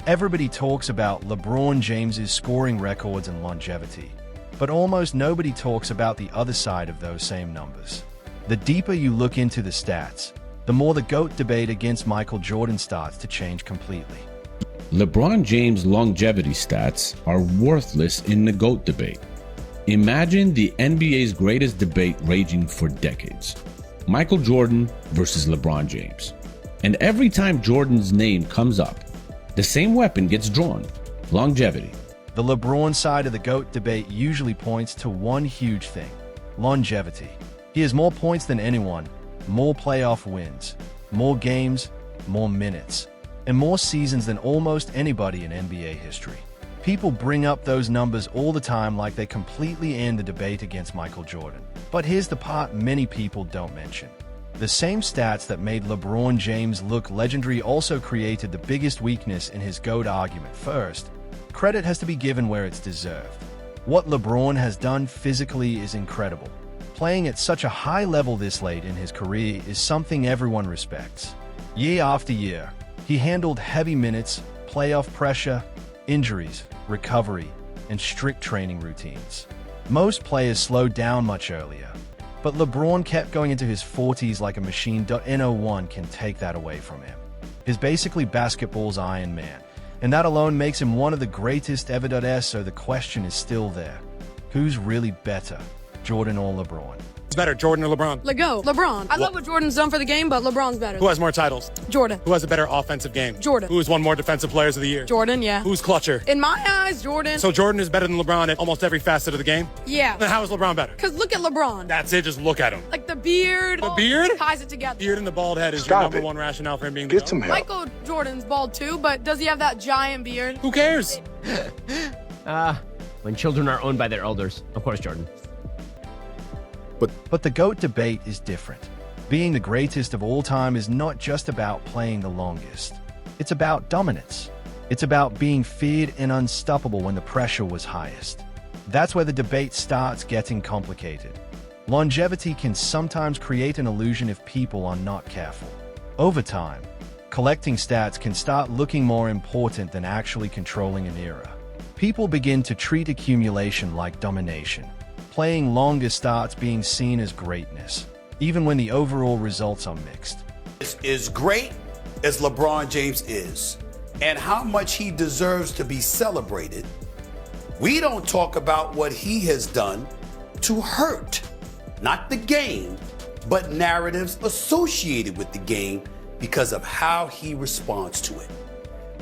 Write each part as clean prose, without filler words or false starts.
Everybody talks about LeBron James's scoring records and longevity, but almost nobody talks about the other side of those same numbers. The deeper you look into the stats, the more the GOAT debate against Michael Jordan starts to change completely. LeBron James' longevity stats are worthless in the GOAT debate. Imagine the NBA's greatest debate raging for decades. Michael Jordan versus LeBron James. And every time Jordan's name comes up, the same weapon gets drawn: longevity. The LeBron side of the GOAT debate usually points to one huge thing: longevity. He has more points than anyone, more playoff wins, more games, more minutes, and more seasons than almost anybody in NBA history. People bring up those numbers all the time like they completely end the debate against Michael Jordan. But here's the part many people don't mention. The same stats that made LeBron James look legendary also created the biggest weakness in his GOAT argument. First, credit has to be given where it's deserved. What LeBron has done physically is incredible. Playing at such a high level this late in his career is something everyone respects. Year after year, he handled heavy minutes, playoff pressure, injuries, recovery, and strict training routines. Most players slowed down much earlier, but LeBron kept going into his 40s like a machine. No one can take that away from him. He's basically basketball's Iron Man, and that alone makes him one of the greatest ever. So the question is still there: who's really better, Jordan or LeBron? Better, Jordan or LeBron? Go, LeBron. I love what Jordan's done for the game, but LeBron's better. Who has more titles? Jordan. Who has a better offensive game? Jordan. Who has won more defensive players of the year? Jordan, yeah. Who's clutcher? In my eyes, Jordan. So Jordan is better than LeBron at almost every facet of the game? Yeah. Then how is LeBron better? Because look at LeBron. That's it, just look at him. Like the beard. The beard? Ties it together. Beard and the bald head is your number one rationale for him being the Get some GOAT? help. Michael Jordan's bald too, but does he have that giant beard? Who cares? When children are owned by their elders. Of course, Jordan. But the GOAT debate is different. Being the greatest of all time is not just about playing the longest. It's about dominance. It's about being feared and unstoppable when the pressure was highest. That's where the debate starts getting complicated. Longevity can sometimes create an illusion if people are not careful. Over time, collecting stats can start looking more important than actually controlling an era. People begin to treat accumulation like domination. Playing longer starts being seen as greatness, even when the overall results are mixed. As great as LeBron James is, and how much he deserves to be celebrated, we don't talk about what he has done to hurt, not the game, but narratives associated with the game because of how he responds to it.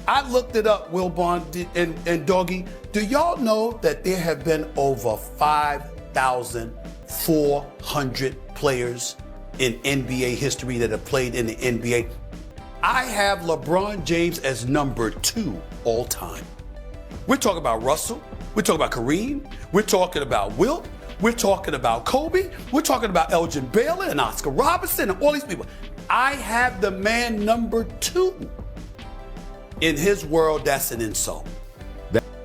I looked it up, Wilbon and Doggy. Do y'all know that there have been over 5,400 players in NBA history that have played in the NBA? I have LeBron James as number 2 all time. We're talking about Russell. We're talking about Kareem. We're talking about Wilt. We're talking about Kobe. We're talking about Elgin Baylor and Oscar Robertson and all these people. I have the man number 2. In his world, that's an insult.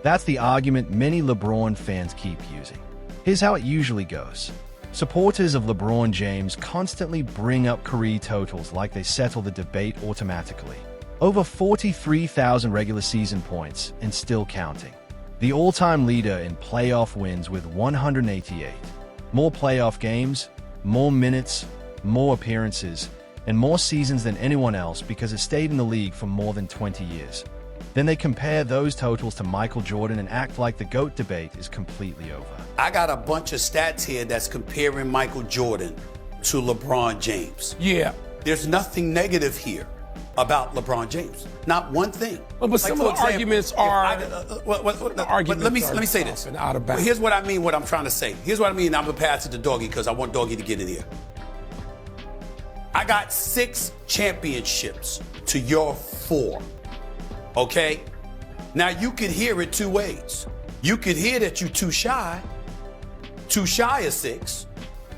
That's the argument many LeBron fans keep using. Here's how it usually goes. Supporters of LeBron James constantly bring up career totals like they settle the debate automatically. Over 43,000 regular season points and still counting. The all-time leader in playoff wins with 188. More playoff games, more minutes, more appearances, and more seasons than anyone else because it stayed in the league for more than 20 years. Then they compare those totals to Michael Jordan and act like the GOAT debate is completely over. I got a bunch of stats here that's comparing Michael Jordan to LeBron James. Yeah. There's nothing negative here about LeBron James. Not one thing. But some of the arguments are. Let me say this. Here's what I mean, what I'm trying to say. Here's what I mean. I'm going to pass it to Doggy because I want Doggy to get in here. I got 6 championships to your 4. Okay? Now, you could hear it 2 ways. You could hear that you're too shy of 6,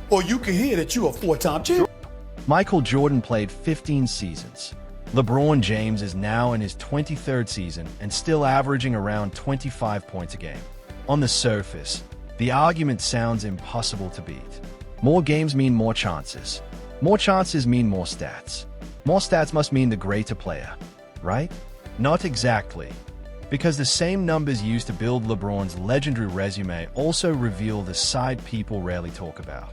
or you could hear that you're a 4-time champion. Michael Jordan played 15 seasons. LeBron James is now in his 23rd season and still averaging around 25 points a game. On the surface, the argument sounds impossible to beat. More games mean more chances. More chances mean more stats. More stats must mean the greater player, right? Not exactly. Because the same numbers used to build LeBron's legendary resume also reveal the side people rarely talk about.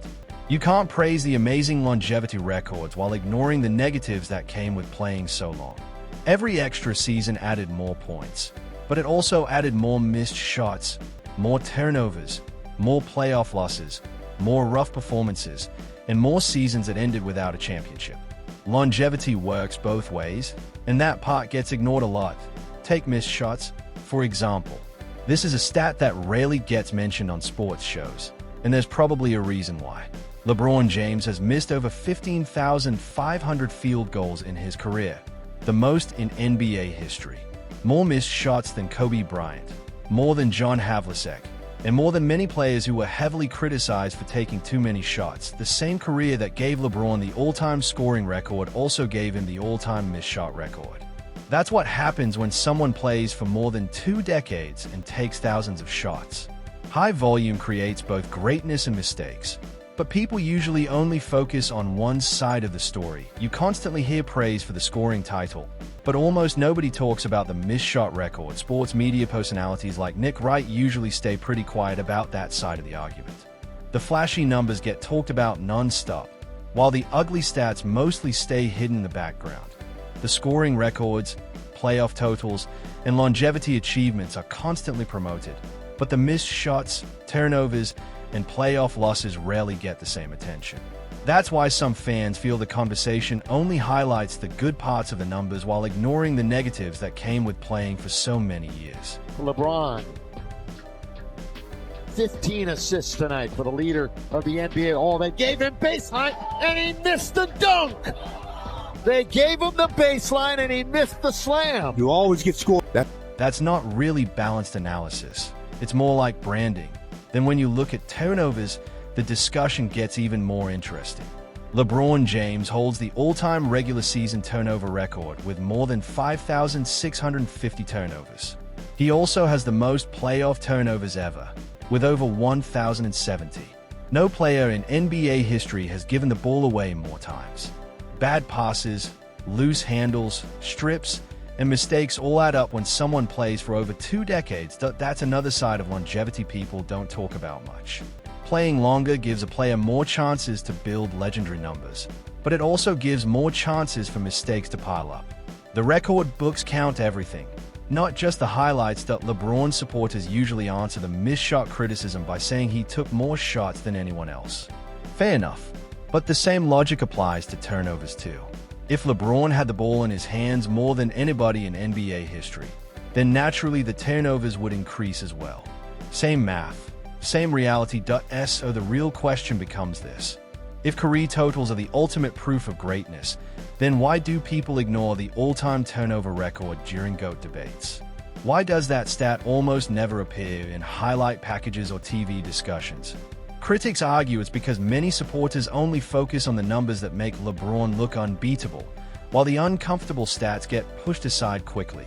You can't praise the amazing longevity records while ignoring the negatives that came with playing so long. Every extra season added more points, but it also added more missed shots, more turnovers, more playoff losses, more rough performances, and more seasons that ended without a championship. Longevity works both ways, and that part gets ignored a lot. Take missed shots, for example. This is a stat that rarely gets mentioned on sports shows, and there's probably a reason why. LeBron James has missed over 15,500 field goals in his career, the most in NBA history. More missed shots than Kobe Bryant, more than John Havlicek, and more than many players who were heavily criticized for taking too many shots. The same career that gave LeBron the all-time scoring record also gave him the all-time missed shot record. That's what happens when someone plays for more than 2 decades and takes thousands of shots. High volume creates both greatness and mistakes, but people usually only focus on one side of the story. You constantly hear praise for the scoring title, but almost nobody talks about the missed shot record. Sports media personalities like Nick Wright usually stay pretty quiet about that side of the argument. The flashy numbers get talked about non-stop, while the ugly stats mostly stay hidden in the background. The scoring records, playoff totals, and longevity achievements are constantly promoted, but the missed shots, turnovers, and playoff losses rarely get the same attention. That's why some fans feel the conversation only highlights the good parts of the numbers while ignoring the negatives that came with playing for so many years. LeBron, 15 assists tonight for the leader of the NBA. Oh, they gave him baseline, and he missed the dunk. They gave him the baseline, and he missed the slam. You always get scored. That's not really balanced analysis. It's more like branding. Then when you look at turnovers, the discussion gets even more interesting. LeBron James holds the all-time regular season turnover record with more than 5,650 turnovers. He also has the most playoff turnovers ever, with over 1,070. No player in NBA history has given the ball away more times. Bad passes, loose handles, strips, and mistakes all add up when someone plays for over 2 decades. That's another side of longevity people don't talk about much. Playing longer gives a player more chances to build legendary numbers, but it also gives more chances for mistakes to pile up. The record books count everything, not just the highlights. LeBron supporters usually answer the missed shot criticism by saying he took more shots than anyone else. Fair enough, but the same logic applies to turnovers too. If LeBron had the ball in his hands more than anybody in NBA history, then naturally the turnovers would increase as well. Same math, same reality. So the real question becomes this: if career totals are the ultimate proof of greatness, then why do people ignore the all-time turnover record during GOAT debates? Why does that stat almost never appear in highlight packages or TV discussions? Critics argue it's because many supporters only focus on the numbers that make LeBron look unbeatable, while the uncomfortable stats get pushed aside quickly.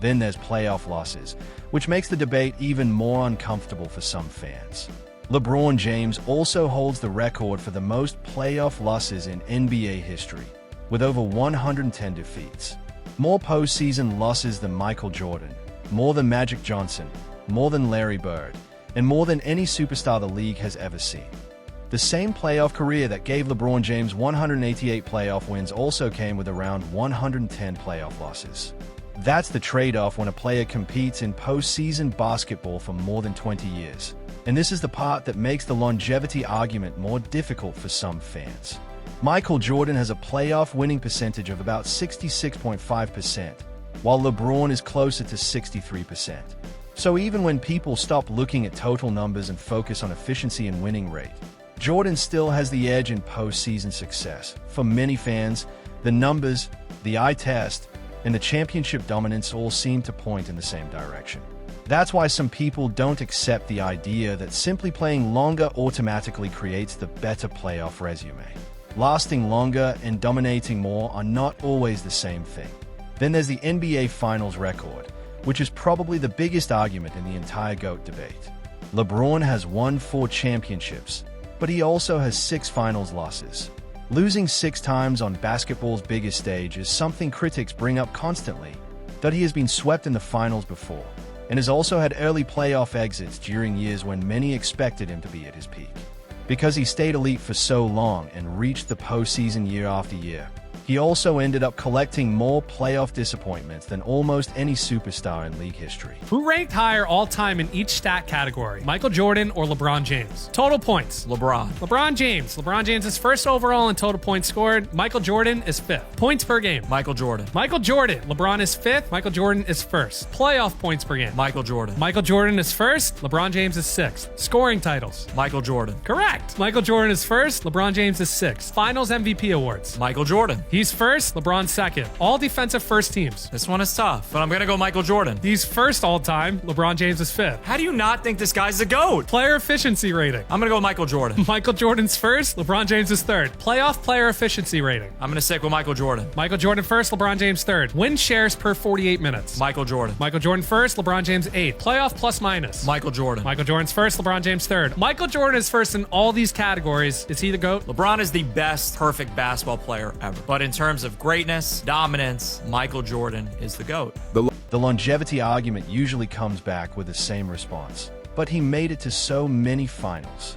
Then there's playoff losses, which makes the debate even more uncomfortable for some fans. LeBron James also holds the record for the most playoff losses in NBA history, with over 110 defeats. More postseason losses than Michael Jordan, more than Magic Johnson, more than Larry Bird, and more than any superstar the league has ever seen. The same playoff career that gave LeBron James 188 playoff wins also came with around 110 playoff losses. That's the trade-off when a player competes in postseason basketball for more than 20 years. And this is the part that makes the longevity argument more difficult for some fans. Michael Jordan has a playoff winning percentage of about 66.5%, while LeBron is closer to 63%. So even when people stop looking at total numbers and focus on efficiency and winning rate, Jordan still has the edge in postseason success. For many fans, the numbers, the eye test, and the championship dominance all seem to point in the same direction. That's why some people don't accept the idea that simply playing longer automatically creates the better playoff resume. Lasting longer and dominating more are not always the same thing. Then there's the NBA Finals record, which is probably the biggest argument in the entire GOAT debate. LeBron has won 4 championships, but he also has 6 finals losses. Losing 6 times on basketball's biggest stage is something critics bring up constantly, that he has been swept in the finals before, and has also had early playoff exits during years when many expected him to be at his peak. Because he stayed elite for so long and reached the postseason year after year, he also ended up collecting more playoff disappointments than almost any superstar in league history. Who ranked higher all time in each stat category? Michael Jordan or LeBron James? Total points. LeBron. LeBron James. LeBron James is first overall in total points scored. Michael Jordan is fifth. Points per game. Michael Jordan. Michael Jordan. LeBron is fifth. Michael Jordan is first. Playoff points per game. Michael Jordan. Michael Jordan is first. LeBron James is sixth. Scoring titles. Michael Jordan. Correct. Michael Jordan is first. LeBron James is sixth. Finals MVP awards. Michael Jordan. He's first. LeBron second. All defensive first teams. This one is tough, but I'm going to go Michael Jordan. He's first all time. LeBron James is fifth. How do you not think this guy's the GOAT? Player efficiency rating. I'm going to go Michael Jordan. Michael Jordan's first. LeBron James is third. Playoff player efficiency rating. I'm going to stick with Michael Jordan. Michael Jordan first. LeBron James third. Win shares per 48 minutes. Michael Jordan. Michael Jordan first. LeBron James eighth. Playoff plus minus. Michael Jordan. Michael Jordan's first. LeBron James third. Michael Jordan is first in all these categories. Is he the GOAT? LeBron is the best perfect basketball player ever. But in terms of greatness, dominance, Michael Jordan is the GOAT. The longevity argument usually comes back with the same response, but he made it to so many finals.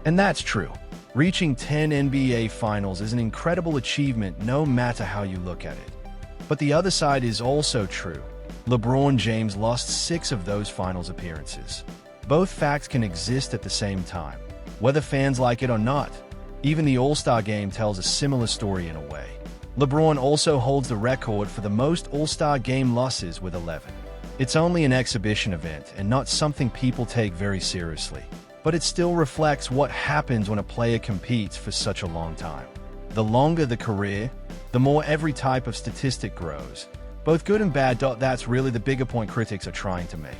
And that's true. Reaching 10 NBA finals is an incredible achievement no matter how you look at it. But the other side is also true. LeBron James lost 6 of those finals appearances. Both facts can exist at the same time, whether fans like it or not. Even the All-Star game tells a similar story in a way. LeBron also holds the record for the most All-Star game losses with 11. It's only an exhibition event and not something people take very seriously, but it still reflects what happens when a player competes for such a long time. The longer the career, the more every type of statistic grows, both good and bad. That's really the bigger point critics are trying to make.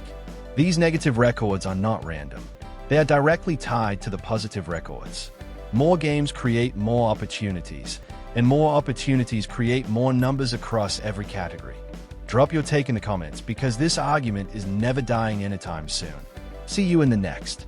These negative records are not random. They are directly tied to the positive records. More games create more opportunities, and more opportunities create more numbers across every category. Drop your take in the comments because this argument is never dying anytime soon. See you in the next.